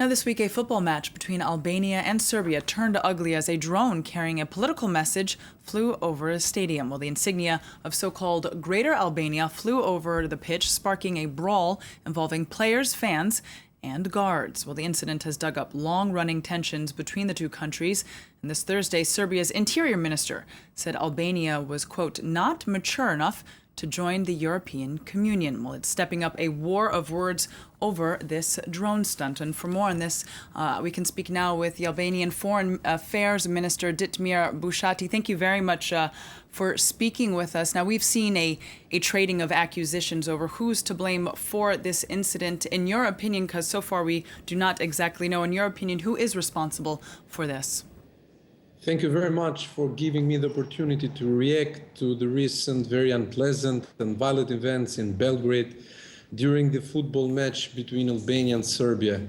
Now this week, a football match between Albania and Serbia turned ugly as a drone carrying a political message flew over a stadium, while the insignia of so-called Greater Albania flew over the pitch, sparking a brawl involving players, fans, and guards. Well, the incident has dug up long-running tensions between the two countries. And this Thursday, Serbia's interior minister said Albania was, quote, not mature enough to join the European Communion. Well, it's stepping up a war of words over this drone stunt. And for more on this, we can speak now with the Albanian Foreign Affairs Minister Ditmir Bushati. Thank you very much for speaking with us. Now, we've seen a trading of accusations over who's to blame for this incident. In your opinion, because so far we do not exactly know, in your opinion, who is responsible for this? Thank you very much for giving me the opportunity to react to the recent very unpleasant and violent events in Belgrade during the football match between Albania and Serbia.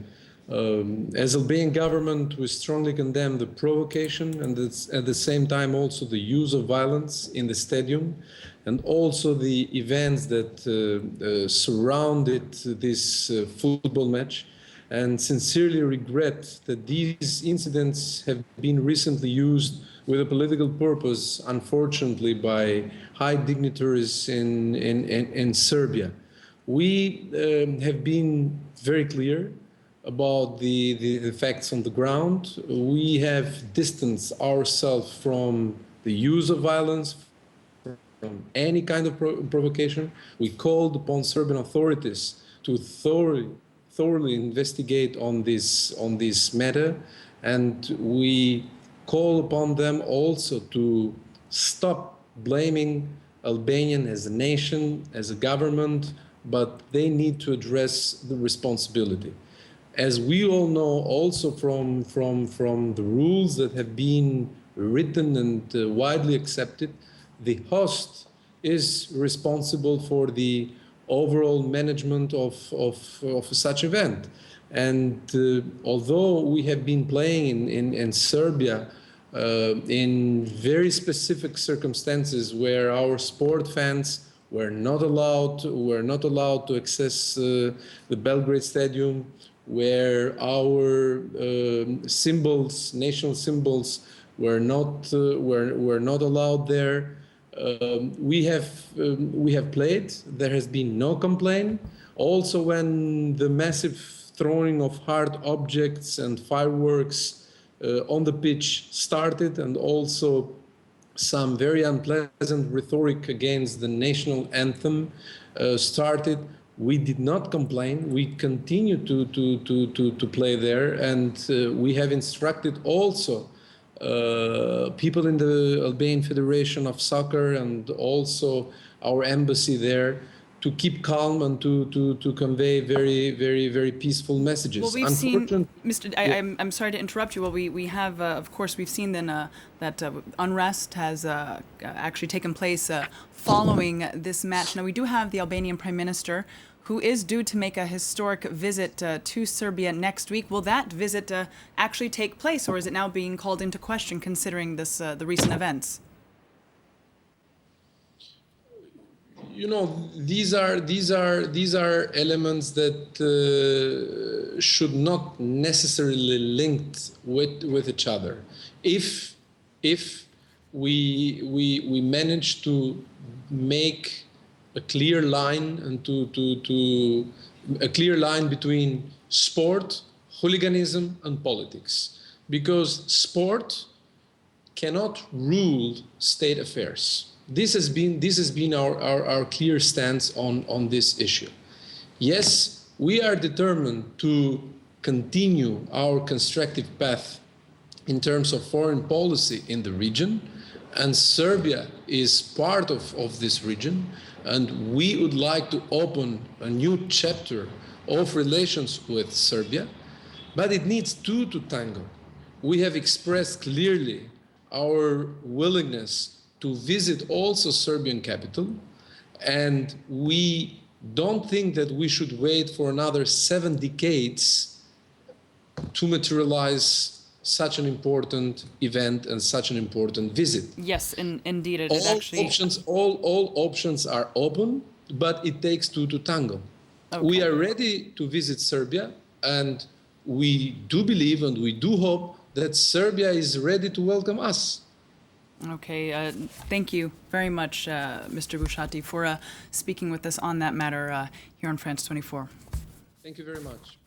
As Albanian government, we strongly condemn the provocation and at the same time also the use of violence in the stadium and also the events that surrounded this football match, and sincerely regret that these incidents have been recently used with a political purpose, unfortunately, by high dignitaries in Serbia. We have been very clear about the facts on the ground. We have distanced ourselves from the use of violence, from any kind of provocation. We called upon Serbian authorities to thoroughly investigate on this matter, and we call upon them also to stop blaming Albania as a nation, as a government, but they need to address the responsibility. As we all know also from the rules that have been written and widely accepted, the host is responsible for the overall management of such event. And although we have been playing in Serbia in very specific circumstances where our sport fans were not allowed to access the Belgrade Stadium, where our symbols, national symbols, were not allowed there. We have played. There has been no complaint. Also, when the massive throwing of hard objects and fireworks on the pitch started, and also some very unpleasant rhetoric against the national anthem started, we did not complain. We continue to play there, and we have instructed also people in the Albanian Federation of Soccer and also our embassy there to keep calm and to convey very peaceful messages. Well, we've seen, Mr. I'm sorry to interrupt you. Well, we have, of course, we've seen then that unrest has actually taken place following this match. Now, we do have the Albanian Prime Minister who is due to make a historic visit to Serbia next week. Will that visit actually take place, or is it now being called into question considering this the recent events? You know, these are elements that should not necessarily linked with each other. If we manage to make a clear line and a clear line between sport, hooliganism, and politics, because sport cannot rule state affairs. This has been our clear stance on this issue. Yes, we are determined to continue our constructive path in terms of foreign policy in the region, and Serbia is part of this region, and we would like to open a new chapter of relations with Serbia, but it needs two to tango. We have expressed clearly our willingness to visit also Serbian capital, and we don't think that we should wait for another 7 decades to materialize such an important event and such an important visit. Yes, indeed, it all options are open, but it takes two to tango. Okay. We are ready to visit Serbia, and we do believe and we do hope that Serbia is ready to welcome us. Okay, thank you very much, Mr. Bushati, for speaking with us on that matter here on France 24. Thank you very much.